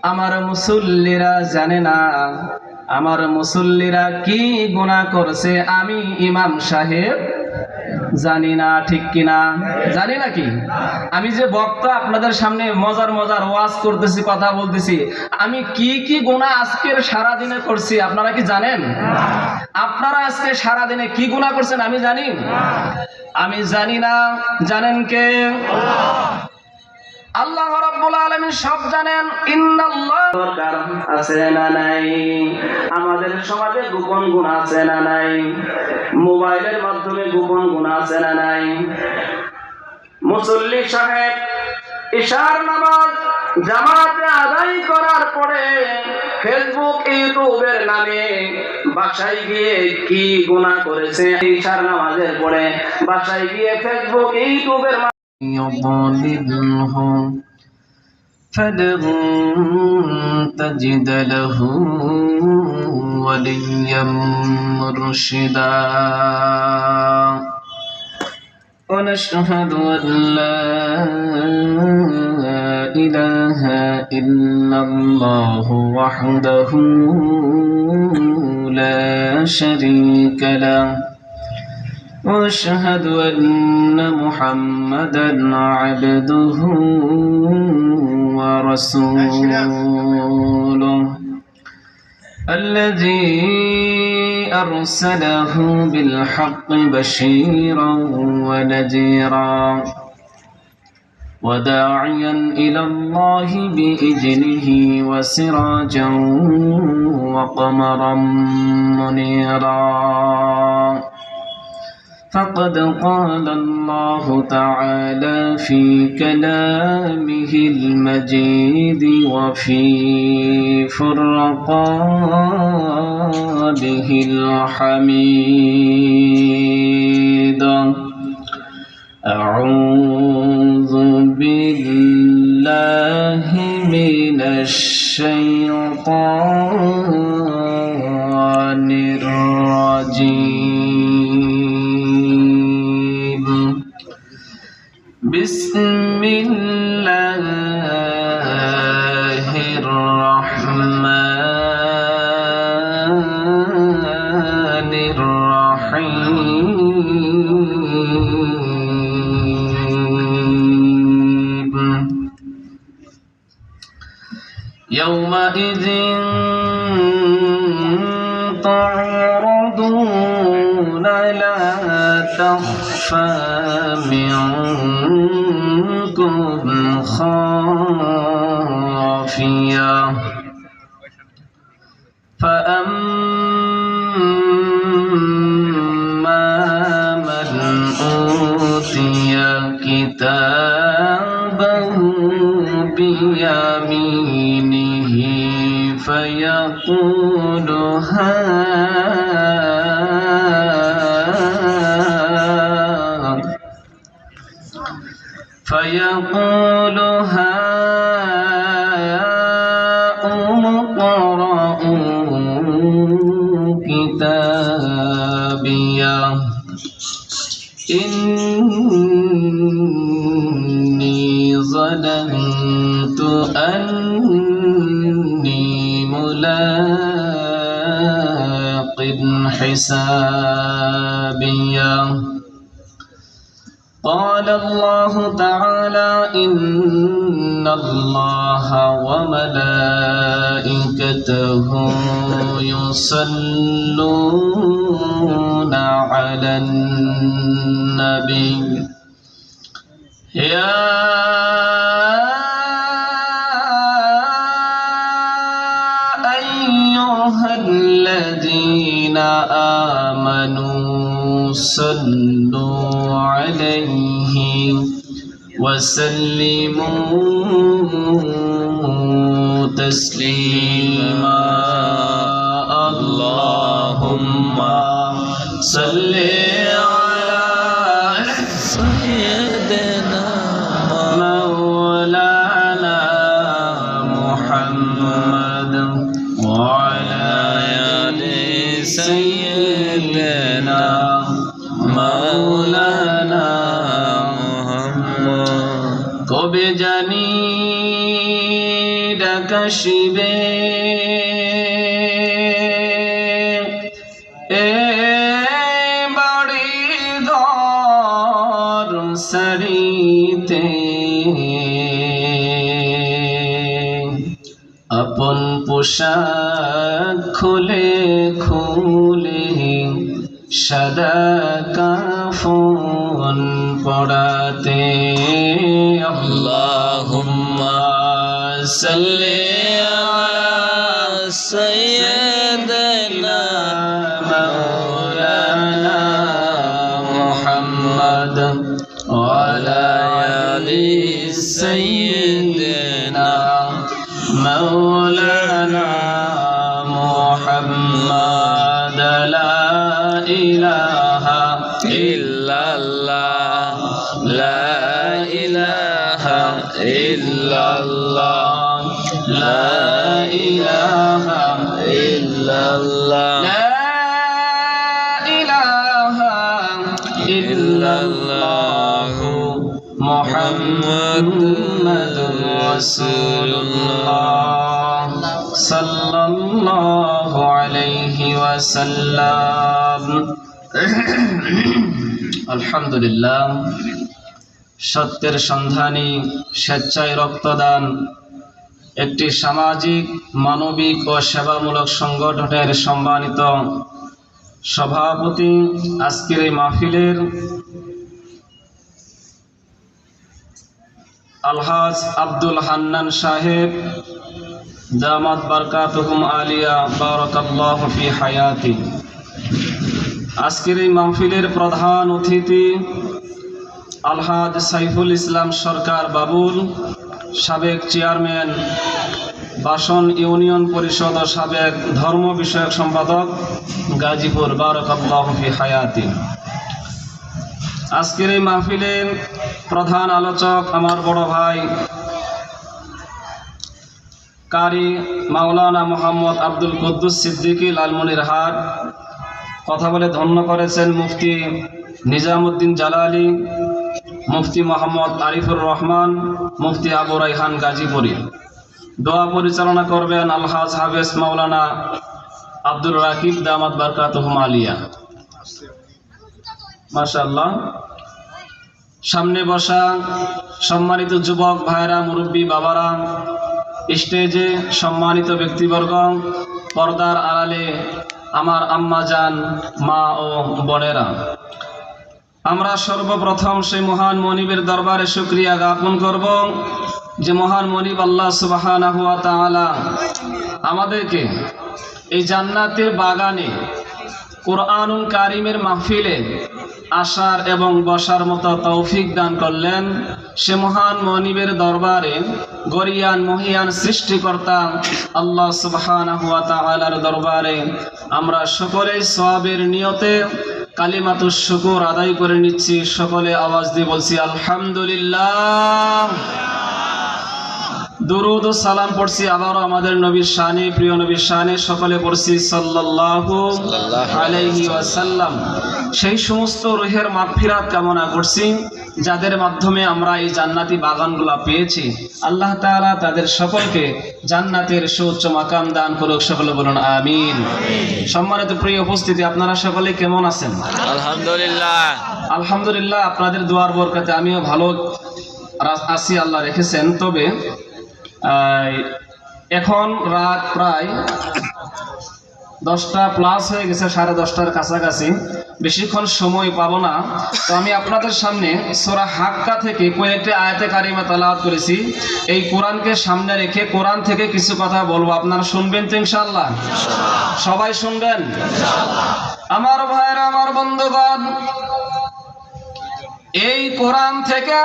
আমার মুসল্লিরা জানে না আমার মুসল্লিরা কি গুনাহ করছে আমি ইমাম সাহেব জানি না, ঠিক কিনা? জানি নাকি? আমি যে বক্তা আপনাদের সামনে মজার মজার ওয়াজ করতেছি, কথা বলতেছি, আমি কি কি গুনাহ আজকের সারা দিনে করছি আপনারা কি জানেন? আপনারা আজকে সারা দিনে কি গুনাহ করছেন আমি জানি? আমি জানি না। জানেন কে? আল্লাহ রাব্বুল আলামিন সব জানেন। ইন্নাল্লাহ দরকার আছে না নাই? আমাদের সমাজে গোপন গুনাহ আছে না নাই? মোবাইলের মাধ্যমে গোপন গুনাহ আছে না নাই? মুসল্লি সাহেব ইশার নামাজ জামাতে আদায় করার পরে ফেসবুক ইউটিউবের নামে বাসায় গিয়ে কি গুনাহ করেছে ইশার নামাজের পরে বাসায় গিয়ে ফেসবুক ইউটিউবের يضلله فلن تجد له وليا مرشدا ونشهد أن لا إله إلا الله وحده لا شريك له وأشهد أن محمدا عبده ورسوله الذي أرسله بالحق بشيرا ونذيرا وداعيا إلى الله بإذنه وسراجا وقمرا منيرا فقد قال الله تعالى في كلامه المجيد وفي فرقانه الحميد أعوذ بالله من الشيطان الرجيم بسم الله الرحمن الرحيم يومئذ تعرضون لا تخفى منكم خافية فأما من أوتي كتابه بيمينه فيقول هاؤم اقرءوا كتابيه إني ظننت أني ملاق حسابيه قال الله تعالى إن الله وملائكته يصلون على النبي يا أيها الذين آمنوا صلوا عليه وسلموا تسليما اللهم صل على سيدنا مولانا محمد وعلى آل سيدنا مولانا محمد কবে জানি কাশিবে এ বাড়ি ঘর সারিতে আপন পোশাক খুলে খুলে সাদা কাফন পড়াতে আল্লাহুম্মা সাল্লি আলা সাইয়্যিদিনা মাওলানা মুহাম্মদ ওয়া আলা আলি সাইয়্যিদিনা مولانا محمد لا إله إلا الله لا إله إلا الله لا إله إلا الله لا إله إلا الله محمد رسول الله صلى الله عليه وسلم الحمد لله সত্যের সন্ধানী স্বেচ্ছায় রক্তদান একটি সামাজিক মানবিক ও সেবামূলক সংগঠনের সম্মানিত সভাপতি আজকের এই মাহফিলের আলহাজ আব্দুল হান্নান সাহেব দামাত বারকাতুহুম আলিয়া বারাকাল্লাহু ফি হায়াতি। আজকের এই মাহফিলের প্রধান অতিথি আলহাজ সাইফুল ইসলাম সরকার বাবুল, সাবেক চেয়ারম্যান বাসন ইউনিয়ন পরিষদ ও সাবেক ধর্ম বিষয়ক সম্পাদক গাজীপুর, বারাকাল্লাহু ফি হায়াতি। আজকের এই মাহফিলের প্রধান আলোচক আমার বড় ভাই কারি মাওলানা মোহাম্মদ আব্দুল কুদ্দুস সিদ্দিকী লালমনিরহাট। কথা বলে ধন্য করেছেন মুফতি নিজামুদ্দিন জালালি, মুফতি মোহাম্মদ আরিফুর রহমান, মুফতি আবু রাইহান গাজীপুরী। দোয়া পরিচালনা করবেন আলহাজ হাফেজ মাওলানা আব্দুর রাকিব দামাত বারকাতুহুম আলিয়া। মাশাআল্লাহ। সামনে বসা সম্মানিত যুবক ভাইরা, মুরব্বী বাবারা, স্টেজে সম্মানিত ব্যক্তিবর্গ, পর্দার আড়ালে আমার আম্মা জান, মা ও বোনেরা, আমরা সর্বপ্রথম সেই মহান মনিবের দরবারে শুকরিয়া জ্ঞাপন করব যে মহান মনিব আল্লাহ সুবহানাহু ওয়া তাআলা আমাদেরকে এই জান্নাতের বাগানে কোরআনুল কারীমের মাহফিলে আসার এবং বসার মতো তৌফিক দান করলেন। সে মহান মনিবের দরবারে গরিয়ান মহিয়ান সৃষ্টিকর্তা আল্লাহ সুবহানাহু ওয়া তাআলার দরবারে আমরা সকলেই সওয়াবের নিয়তে কালিমাতুশ শুকর আদায় করে নিচ্ছি। সকলে আওয়াজ দিয়ে বলছি আলহামদুলিল্লাহ। দুরুদ ও সালাম পড়ছি আবারও আমাদের নবীর শানে, প্রিয় নবীর শানে, সকলে পড়ছি সাল্লাল্লাহু আলাইহি ওয়াসাল্লাম। সেই সমস্ত রুহের মাগফিরাত কামনা করছি যাদের মাধ্যমে আমরা এই জান্নাতি বাগানগুলো পেয়েছি। আল্লাহ তাআলা তাদের সকলকে জান্নাতের সুউচ্চ মাকাম দান করুক। সকলে বলুন আমিন। সম্মানিত প্রিয় উপস্থিতি, আপনারা সকলে কেমন আছেন? আলহামদুলিল্লাহ। আলহামদুলিল্লাহ। আপনাদের দোয়ার বরকতে আমিও ভালো আছি, আল্লাহ রেখেছেন। তবে এখন রাত প্রায় 10টা প্লাস হয়ে গেছে, 10:30টার কাছাকাছি। বেশিক্ষণ সময় পাবো না, তো আমি আপনাদের সামনে সূরা হাক্কা থেকে কয়েকটি আয়াতে কারিমা তেলাওয়াত করেছি। এই কোরআনকে সামনে রেখে কোরআন থেকে কিছু কথা বলবো, আপনারা শুনবেন তো ইনশাআল্লাহ? সবাই শুনবেন আমার ভাইরা, আমার বন্ধুগণ। এই কোরআন থেকে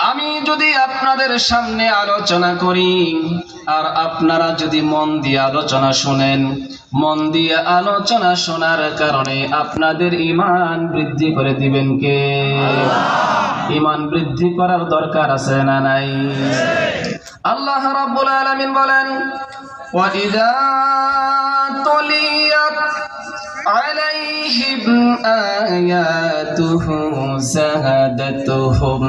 আমি যদি আপনাদের সামনে আলোচনা করি আর আপনারা যদি মন দিয়ে আলোচনা শুনেন, মন দিয়ে আলোচনা শোনার কারণে আপনাদের ঈমান বৃদ্ধি করে দিবেন কে? ঈমান বৃদ্ধি করার দরকার আছে না নাই? আল্লাহ রাব্বুল আলামিন বলেন, ওয়া ইযা তুলিয়াত আলাইহিম আয়াতুহু যাহাদাতুহুম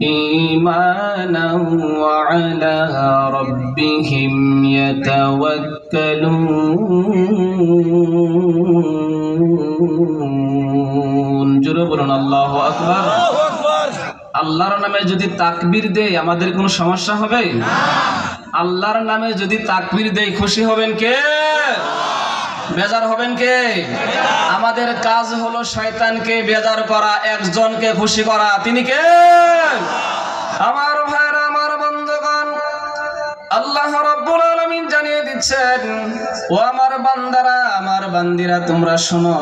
إيمانا وعلى ربهم يتوكلون জোরে বলুন আল্লাহু আকবার। আল্লাহর নামে যদি তাকবীর দেই আমাদের কোনো সমস্যা হবে না। আল্লাহর নামে যদি তাকবীর দেই খুশি হবেন কে? বেজার হবেন কে? আমাদের কাজ হলো শয়তানকে বেজার করা, একজনকে খুশি করা। তিনি কে? আমার ভাইরা, আমার বন্ধুগণ, আল্লাহ রাব্বুল আলামিন জানিয়ে দিচ্ছেন, ও আমার বান্দারা, আমার বান্দিরা, তোমরা শোনো,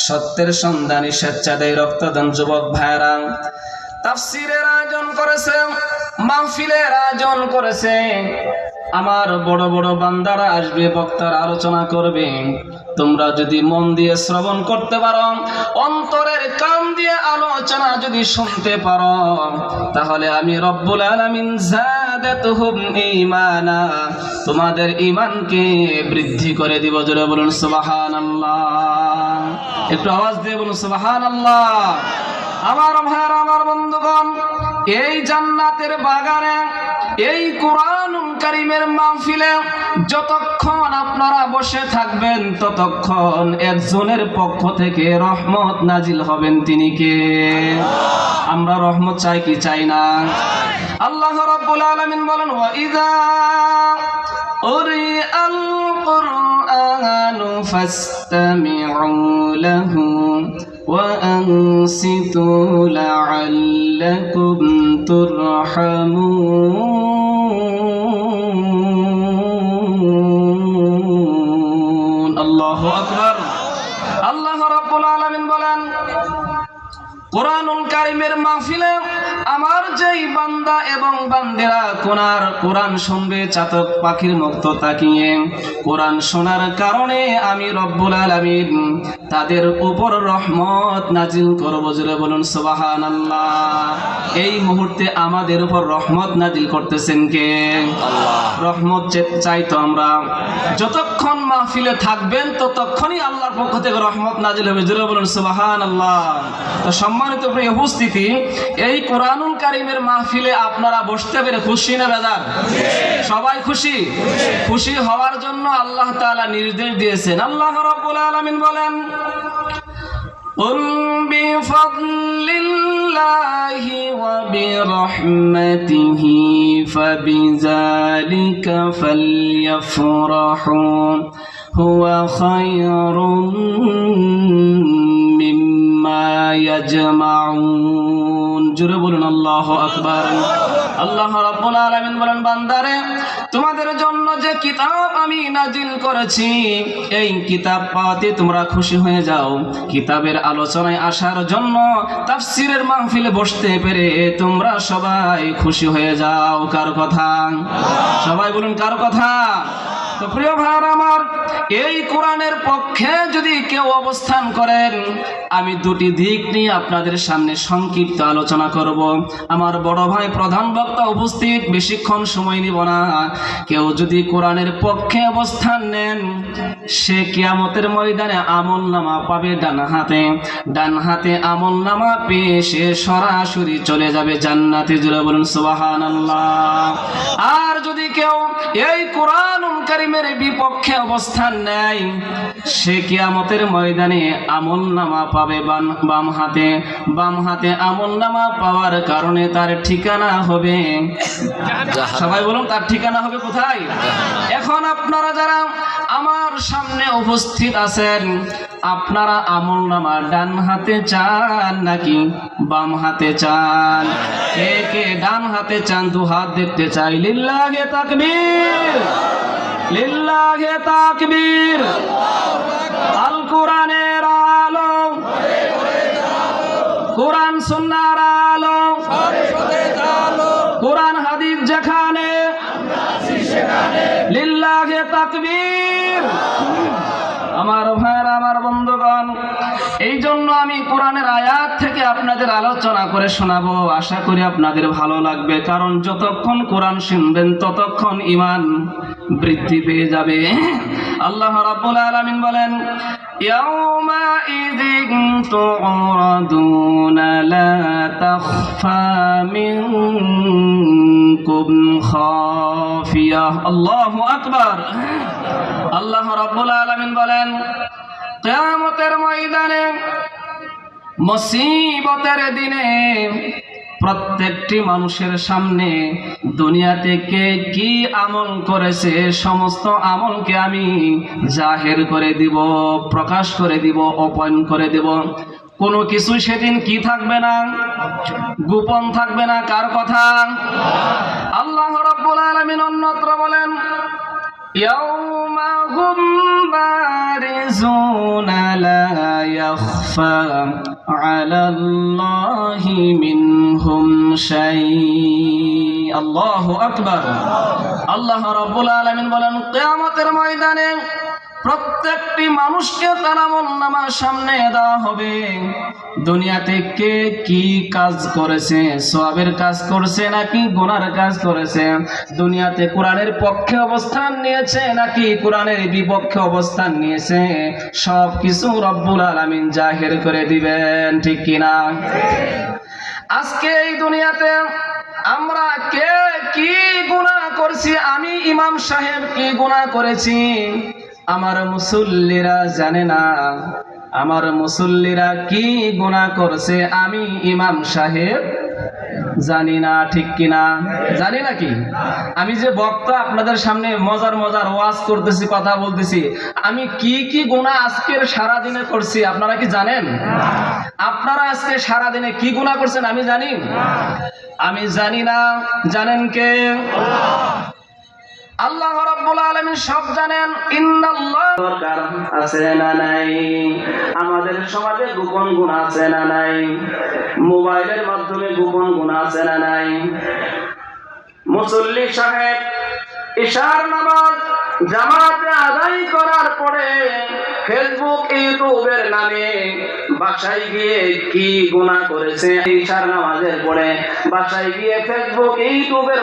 সত্যের সন্ধানী স্বেচ্ছাদায়ী রক্তদান যুবক ভাইরা তাফসীরের আয়োজন করেছে, মাহফিলের আয়োজন করেছে। আমার বড় বড় বান্দারা আসবে, বক্তার আলোচনা করবে। তোমরা যদি মন দিয়ে শ্রবণ করতে পারো, অন্তরের কান দিয়ে আলোচনা যদি শুনতে পারো, তাহলে আমি রব্বুল আলামিন যাদাতুহুম ঈমানা, তোমাদের ঈমানকে বৃদ্ধি করে দিব। জোরে বলুন সুবহানাল্লাহ। একটু আওয়াজ দিয়ে বলুন সুবহানাল্লাহ। আমার ভাইরা, আমার বন্ধুগণ, এই জান্নাতের বাগানে, এই কোরআনুল কারীমের মাহফিলে যতক্ষণ আপনারা বসে থাকবেন ততক্ষণ একজনের পক্ষ থেকে রহমত নাজিল হবেন। তিনি কে? আমরা রহমত চাই কি চাই না? আল্লাহ রাব্বুল আলামিন বলেন, ওয়া ইযা উরিআল কুরআনু ফাসতামিউ লাহু وأنصتوا لعلكم ترحمون الله أكبر الله رب العالمين বলেন, কোরআনুল কারীমের মাহফিলে আমার যেই বান্দা এবং বান্দিরা কোরআন শুনবে চাতক পাখির মতো তাকিয়ে, কোরআন শোনার কারণে আমি রব্বুল আলামিন তাদের উপর রহমত নাজিল করব। জোরে বলুন সুবহানাল্লাহ। এই মুহূর্তে আমাদের উপর রহমত নাজিল করতেছেন কে? আল্লাহ। রহমত চাই তো আমরা। যতক্ষণ মাহফিলে থাকবেন ততক্ষণই আল্লাহর পক্ষ থেকে রহমত নাজিল হবে। জোরে বলুন সুবহানাল্লাহ। তো সম্মানিত প্রিয় উপস্থিতি, এই কোরআনুল কারীমের মাহফিলে আপনারা বসতে পেরে খুশি না বেজার? সবাই খুশি। খুশি হওয়ার জন্য আল্লাহ তাআলা নির্দেশ দিয়েছেন। আল্লাহ রাব্বুল আলামিন বলেন, কুল বিফাদলিল্লাহি ওয়া বিরহমাতিহি ফাবিযালিকা ফালইফরাহু হুয়া খায়রুম মিম্মা ইয়াজমাউন। জোরে বলুন আল্লাহু আকবার। আল্লাহ রাব্বুল আলামিন বলেন, বান্দারে, তোমাদের জন্য যে কিতাব আমি নাজিল করেছি এই কিতাব পাওয়াতে তোমরা খুশি হয়ে যাও। কিতাবের আলোচনায় আসার জন্য, তাফসীরের মাহফিলে বসতে পেরে তোমরা সবাই খুশি হয়ে যাও। কার কথা? সবাই বলুন কার কথা? তো প্রিয় ভাইরা আমার, এই কোরআনের পক্ষে যদি কেউ অবস্থান করেন, আমি দুটি দিক নিয়ে আপনাদের সামনে সংক্ষিপ্ত আলোচনা করব। আমার বড় ভাই প্রধান বক্তা উপস্থিত, বেশিক্ষণ সময় নিব না। কেউ যদি কোরআনের পক্ষে অবস্থান নেন, সে কিয়ামতের ময়দানে আমলনামা পাবে ডান হাতে। ডান হাতে আমলনামা পেয়ে সে সরাসরি চলে যাবে জান্নাতে। জোরে বলুন সুবহানাল্লাহ। আর যদি কেউ এই কোরআনুল কারীমের বিপক্ষে অবস্থান নেয়, সে কিয়ামতের ময়দানে আমলনামা পাবে বাম হাতে। বাম হাতে আমলনামা পাওয়ার কারণে তার ঠিকানা হবে, সবাই বলুন, তার ঠিকানা হবে কোথায়? এখন আপনারা যারা আমার সামনে উপস্থিত আছেন, আপনারা আমলনামা ডান হাতে চান নাকি বাম হাতে চান? কে কে ডান হাতে চান? দু হাত দেখতে চাই। লিল্লাহি তাকবীর, লিল্লাহি তাকবীর। আল কোরআনের আলো, কোরআন সুন্নাহর আলো, কোরআন হাদিস যেখানে, লিল্লাহি তাকবীর। আমার ভাইরা, আমার বন্ধুগণ, এই জন্য আমি কোরআনের আয়াত থেকে আপনাদের আলোচনা করে শোনাবো। আশা করি আপনাদের ভালো লাগবে, কারণ যতক্ষণ কোরআন শুনবেন ততক্ষণ ঈমান বৃদ্ধি পেয়ে যাবে। আল্লাহ রাব্বুল আলামিন বলেন, يومئذ تعرضون لا تخفى منكم خافية الله أكبر আল্লাহ রাব্বুল আলামিন বলেন কিয়ামতের ময়দানে মুসিবতের দিনে প্রত্যেকটি মানুষের সামনে দুনিয়াতে কে কি আমল করেছে সমস্ত আমলকে আমি জাহির করে দিব, প্রকাশ করে দিব, ওপেন করে দিব। কোনো কিছু সেদিন কি থাকবে না, গোপন থাকবে না। কার কথা? আল্লাহ রাব্বুল আলামিন অন্যত্র বলেন ইয়াউমা হুম বারিজুনা লা ইয়াখফা আলাল্লাহি মিনহুম শাই। আল্লাহু আকবার। আল্লাহ রাব্বুল আলামিন বলেন কিয়ামতের ময়দানে প্রত্যেকটি মানুষকে তার আমলনামার সামনে দেওয়া হবে। দুনিয়াতে কে কি কাজ করেছে, সওয়াবের কাজ করছে নাকি গুনার কাজ করেছে, দুনিয়াতে কোরআনের পক্ষে অবস্থান নিয়েছে নাকি কোরআনের বিপক্ষে অবস্থান নিয়েছে, সব কিছু রব্বুল আলামিন জাহির করে দিবেন। ঠিক কিনা? আজকে এই দুনিয়াতে আমরা কে কি গুনাহ করছি, আমি ইমাম সাহেব কি গুনাহ করেছি আমার মুসল্লিরা জানে না। আমার মুসল্লিরা কি গুনাহ করছে আমি ইমাম সাহেব জানি না। ঠিক কিনা? জানি নাকি? আমি যে বক্তা আপনাদের সামনে মজার মজার ওয়াজ করতেছি, কথা বলতেছি, আমি কি কি গুনাহ আজকের সারা দিনে করছি আপনারা কি জানেন? আপনারা আজকে সারা দিনে কি গুনাহ করছেন আমি জানি? আমি জানি না। জানেন কে? আল্লাহ রাব্বুল আলামিন সব জানেন। ইন্নাল্লাহ দরকার আছে না নাই? আমাদের সমাজে গোপন গুনাহ আছে না নাই? মোবাইলের মাধ্যমে গোপন গুনাহ আছে না নাই? মুসল্লি সাহেব ইশার নামাজ জামাতে আদায় করার পরে ফেসবুক ইউটিউবের নামে বাসায় গিয়ে কি গুনাহ করেছে, ইশার নামাজের পরে বাসায় গিয়ে ফেসবুক ইউটিউবের